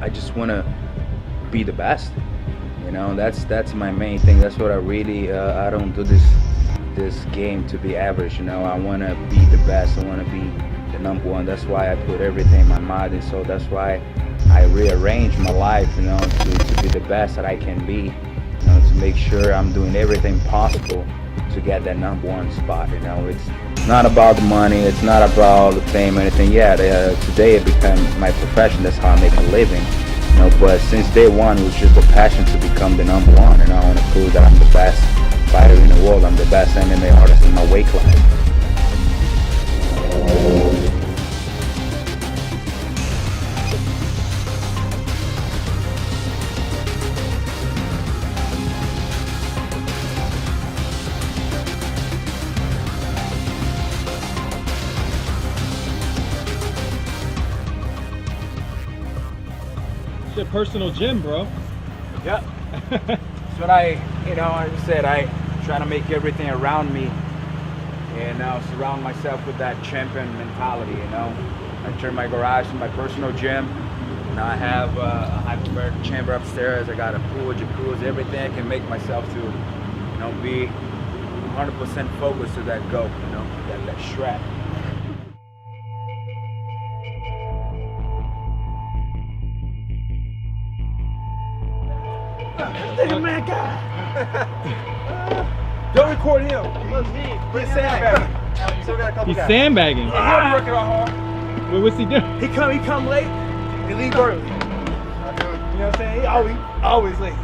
I just want to be the best. You know, that's my main thing. That's what I really I don't do this game to be average. You know, I want to be the best. I want to be the number one. That's why I put everything in my mind, and so that's why I rearrange my life, you know, to be the best that I can be, you know, to make sure I'm doing everything possible to get that number one spot. You know, it's not about the money, it's not about the fame or anything. Yeah, today it became my profession. That's how I make a living. You know, but since day one, it was just a passion to become the number one. And I want to prove that I'm the best fighter in the world. I'm the best MMA artist in my weight class. Your personal gym, bro. Yeah. That's what I, you know, like I said, I try to make everything around me and surround myself with that champion mentality, you know. I turn my garage into my personal gym. And I have a hyperbaric chamber upstairs. I got a pool, jacuzzi, everything I can make myself to, you know, be 100% focused to that goal, you know, that shred. Nigga, man, God. Don't record him. He's sandbagging. Still got a couple He's guys. sandbagging. Yeah, he'll be working on hard. What's he doing? He come late and leave early. You know what I'm saying? He always late.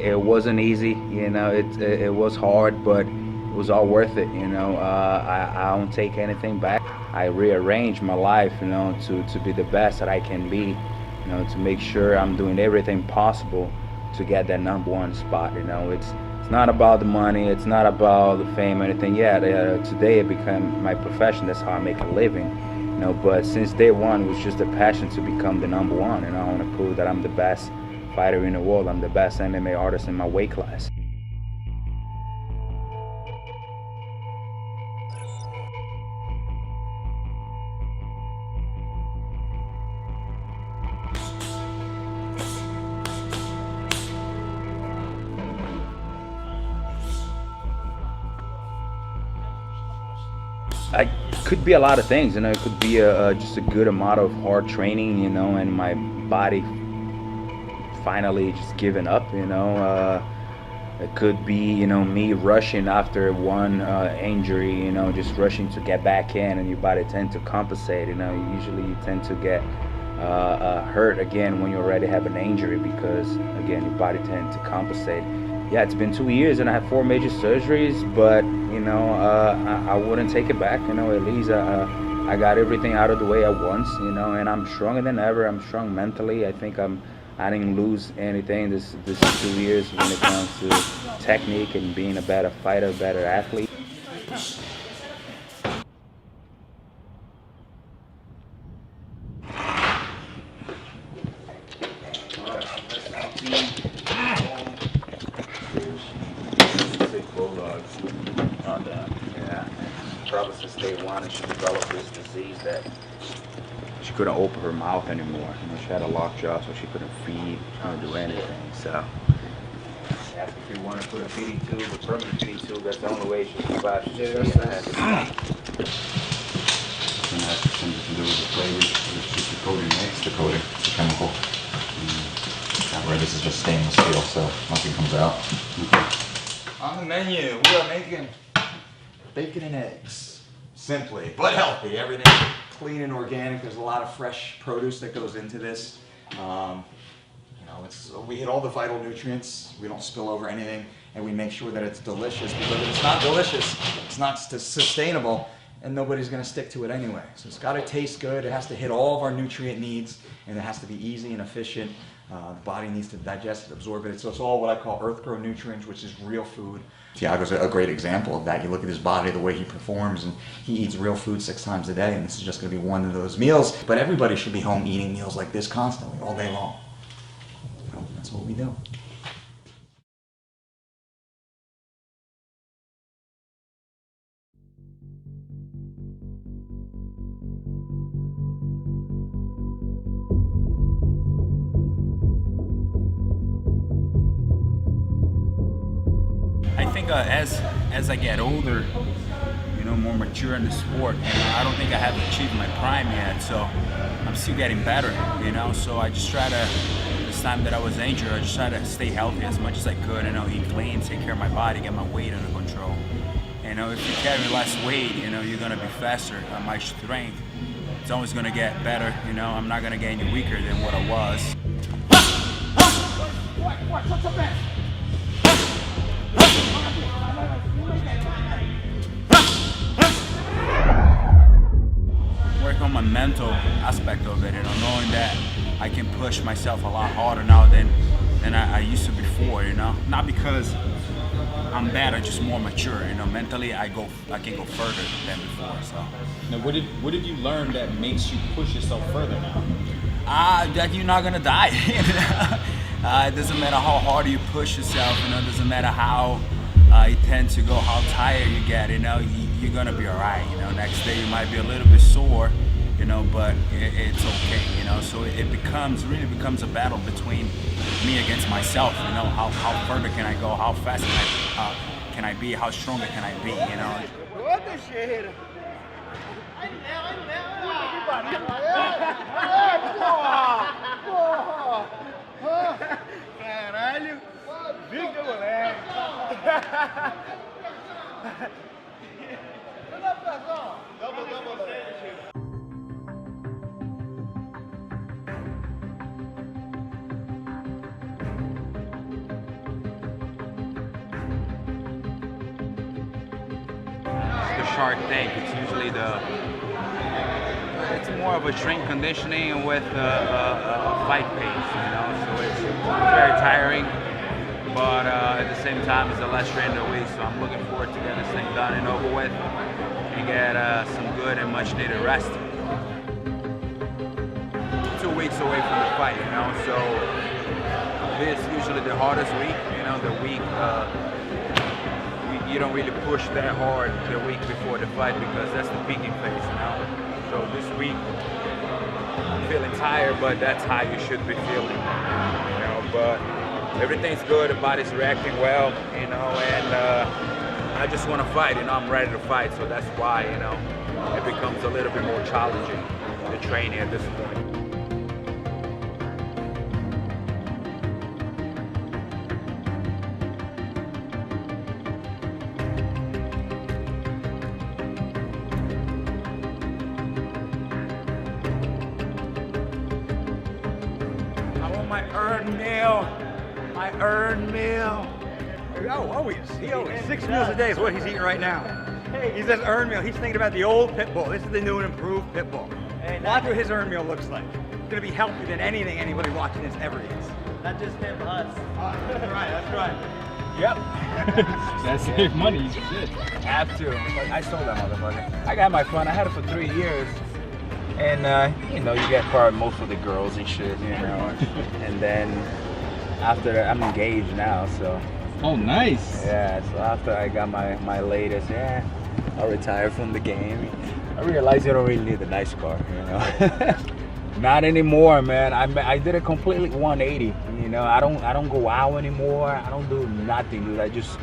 It wasn't easy, you know. It was hard, but it was all worth it, you know. I don't take anything back. I rearrange my life, you know, to be the best that I can be, you know, to make sure I'm doing everything possible to get that number one spot. You know, it's not about the money, it's not about the fame or anything. Yeah, today it became my profession. That's how I make a living, you know. But since day one, it was just a passion to become the number one, and I want to prove that I'm the best fighter in the world. I'm the best MMA artist in my weight class. I could be a lot of things, you know. It could be just a good amount of hard training, you know, and my body finally just giving up, you know. It could be, you know, me rushing after one injury, you know, just rushing to get back in, and your body tend to compensate, you know. Usually you tend to get hurt again when you already have an injury because, again, your body tends to compensate. Yeah, it's been 2 years and I had 4 major surgeries, but, you know, I wouldn't take it back, you know. At least I got everything out of the way at once, you know, and I'm stronger than ever. I'm strong mentally. I think I didn't lose anything this 2 years when it comes to technique and being a better fighter, better athlete. Bulldogs on yeah, probably since day one, and she developed this disease that she couldn't open her mouth anymore. You know, she had a locked jaw, so she couldn't feed, she couldn't do anything. So she asked if we wanted to put a feeding tube, a permanent feeding tube. That's the only way she could survive. She just had to stop. And that has something to do with the flavors. It's just the coating, the coating, the chemical. Where this is just stainless steel, so nothing comes out. On the menu, we are making bacon and eggs. Simply, but healthy. Everything clean and organic. There's a lot of fresh produce that goes into this. You know, we hit all the vital nutrients. We don't spill over anything, and we make sure that it's delicious. Because if it's not delicious, it's not sustainable, and nobody's going to stick to it anyway. So it's got to taste good. It has to hit all of our nutrient needs, and it has to be easy and efficient. The body needs to digest it, absorb it. So it's all what I call earth-grown nutrients, which is real food. Tьяgo's a great example of that. You look at his body, the way he performs, and he eats real food 6 times a day, and this is just going to be one of those meals. But everybody should be home eating meals like this constantly, all day long. So that's what we do. think as I get older, you know, more mature in the sport, and I don't think I have achieved my prime yet, so I'm still getting better, you know. So I just try to, this time that I was injured, I just try to stay healthy as much as I could, you know, eat clean, take care of my body, get my weight under control. You know, if you carry less weight, you know, you're gonna be faster. My strength, it's always gonna get better, you know. I'm not gonna get any weaker than what I was. Work on my mental aspect of it, you know, knowing that I can push myself a lot harder now than I used to before, you know. Not because I'm better, just more mature, you know. Mentally, I can go further than before. So. Now, what did you learn that makes you push yourself further now? That you're not gonna die. It doesn't matter how hard you push yourself, you know. It doesn't matter how you tend to go, how tired you get, you know. You're gonna be alright, you know. Next day you might be a little bit sore, you know, but it's okay, you know. So it really becomes a battle between me against myself, you know. How further can I go? How fast can I be? How stronger can I be? You know. Caralho! Fica, moleque! The Shark Tank, it's usually it's more of a strength conditioning with a fight pace, you know, so it's very tiring, but at the same time it's the last train of the week, so I'm looking forward to getting this thing done and over with and get some good and much needed rest. 2 weeks away from the fight, you know, so this is usually the hardest week, you know, the week you don't really push that hard the week before the fight because that's the peaking phase, you know. So this week I'm feeling tired, but that's how you should be feeling, you know. But everything's good, the body's reacting well, you know, and I just want to fight, you know. I'm ready to fight, so that's why, you know, it becomes a little bit more challenging, the training at this point. My earned meal. Oh, always. He always. 6 meals a day is what he's eating right now. He says earned meal. He's thinking about the old Pitbull. This is the new and improved Pitbull. Watch what his earned meal looks like. It's going to be healthier than anything anybody watching this ever eats. Not just him, us. That's right, that's right. Yep. That's save money. You should. Have to. But I sold that motherfucker. I got my fun. I had it for 3 years. And, you know, you get part most of the girls and shit, you know. And then after that, I'm engaged now, so. Oh, nice. Yeah, so after I got my latest, I'll retire from the game. I realized you don't really need a nice car, you know. Not anymore, man. I did a completely 180, you know. I don't go out anymore. I don't do nothing, dude. I just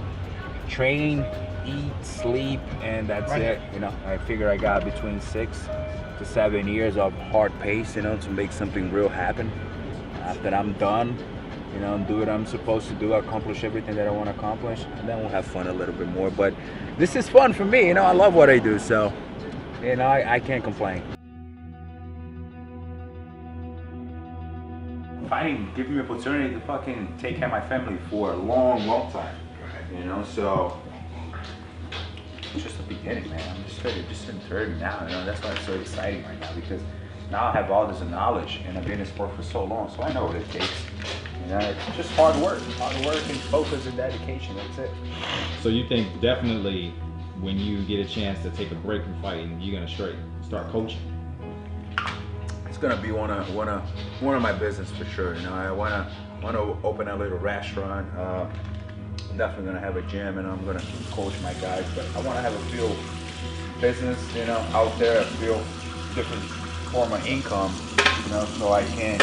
train, eat, sleep, and that's it. You know, I figure I got between 6 to 7 years of hard pace, you know, to make something real happen. After I'm done, you know, do what I'm supposed to do, accomplish everything that I want to accomplish, and then we'll have fun a little bit more. But this is fun for me, you know. I love what I do, so, you know, I can't complain. Fighting gave me the opportunity to fucking take care of my family for a long, long time, you know. So it's just the beginning, man. I'm just starting now, you know. That's why it's so exciting right now, because now I have all this knowledge and I've been in sport for so long, so I know what it takes. You know, it's just hard work and focus and dedication. That's it. So you think definitely when you get a chance to take a break from fighting, you're gonna start coaching? It's gonna be one of my business for sure. You know, I wanna open a little restaurant. I'm definitely gonna have a gym, and I'm gonna coach my guys. But I wanna have a few business, you know, out there, a few different form of income, you know, so I can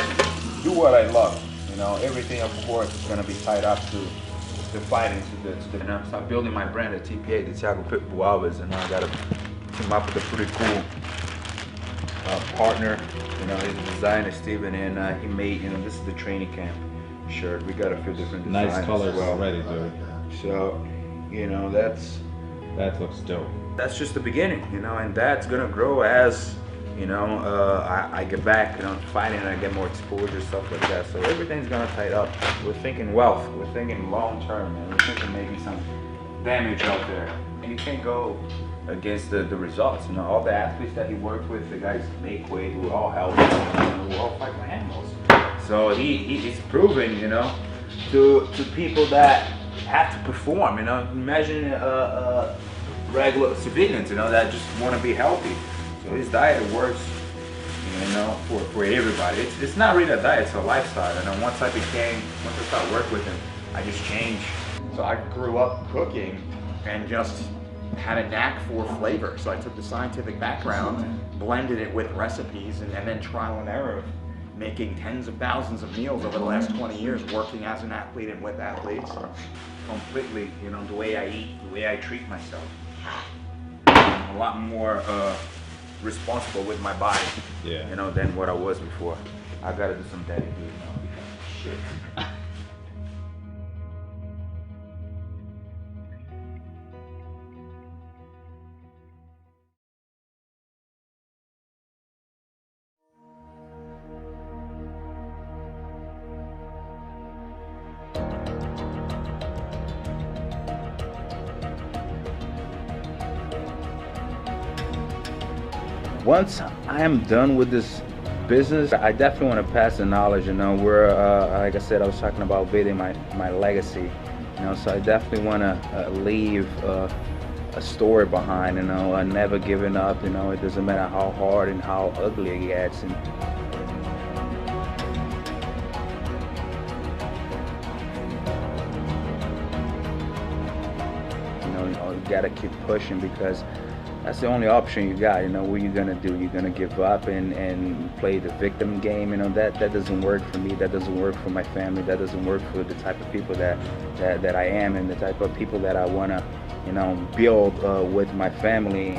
do what I love. You know, everything, of course, is gonna be tied up to the fighting and I start building my brand at TPA, the Tьяго Alves, and I got to team up with a pretty cool partner. You know, he's a designer, Steven, and he made, you know, this is the training camp shirt. We got a few different designs. Nice colors as well. already, dude. So, you know, that looks dope. That's just the beginning, you know, and that's gonna grow as, you know, I get back, you know, fighting and I get more exposure, stuff like that. So everything's gonna tight up. We're thinking wealth, we're thinking long term, and we're thinking maybe some damage out there. And you can't go against the results. You know, all the athletes that he worked with, the guys make weight, who all healthy, you know, who all fight like animals. So he's proven, you know, to people that have to perform, you know. Imagine regular civilians, you know, that just want to be healthy. So his diet works, you know, for everybody. It's not really a diet, it's a lifestyle. And then once I started working with him, I just changed. So I grew up cooking and just had a knack for flavor. So I took the scientific background, blended it with recipes, and then trial and error, making tens of thousands of meals over the last 20 years, working as an athlete and with athletes. Completely, you know, the way I eat, the way I treat myself. I'm a lot more responsible with my body, Yeah. you know, than what I was before. I gotta do some daddy food now because shit. Once I am done with this business, I definitely want to pass the knowledge, you know, where, like I said, I was talking about building my legacy, you know, so I definitely want to leave a story behind, you know, never giving up, you know, it doesn't matter how hard and how ugly it gets. And you gotta keep pushing because that's the only option you got. You know, what you're gonna do? You're gonna give up and play the victim game. You know, that doesn't work for me. That doesn't work for my family. That doesn't work for the type of people that I am and the type of people that I wanna, you know, build with my family.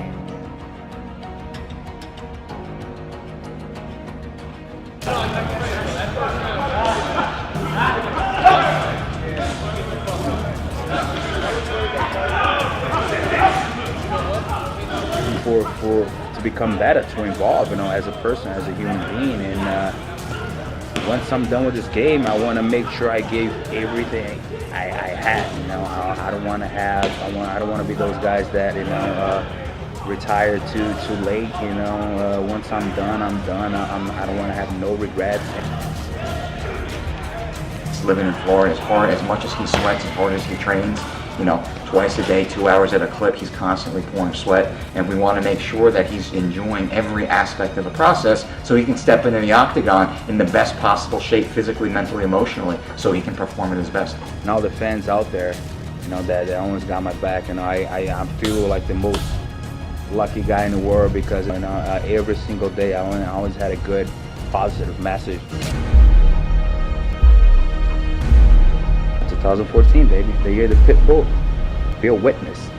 To become better, to evolve, you know, as a person, as a human being. And once I'm done with this game, I want to make sure I gave everything I had. You know, I don't want to I don't want to be those guys that, you know, retire too late. You know, once I'm done, I'm done. I don't want to have no regrets. Living in Florida, as much as he sweats, as hard as he trains, you know, twice a day, 2 hours at a clip, he's constantly pouring sweat, and we want to make sure that he's enjoying every aspect of the process so he can step into the octagon in the best possible shape, physically, mentally, emotionally, so he can perform at his best. And all the fans out there, you know, that always got my back, and I feel like the most lucky guy in the world because, you know, every single day I always had a good, positive message. 2014, baby, the year of the Pitbull. Be a witness.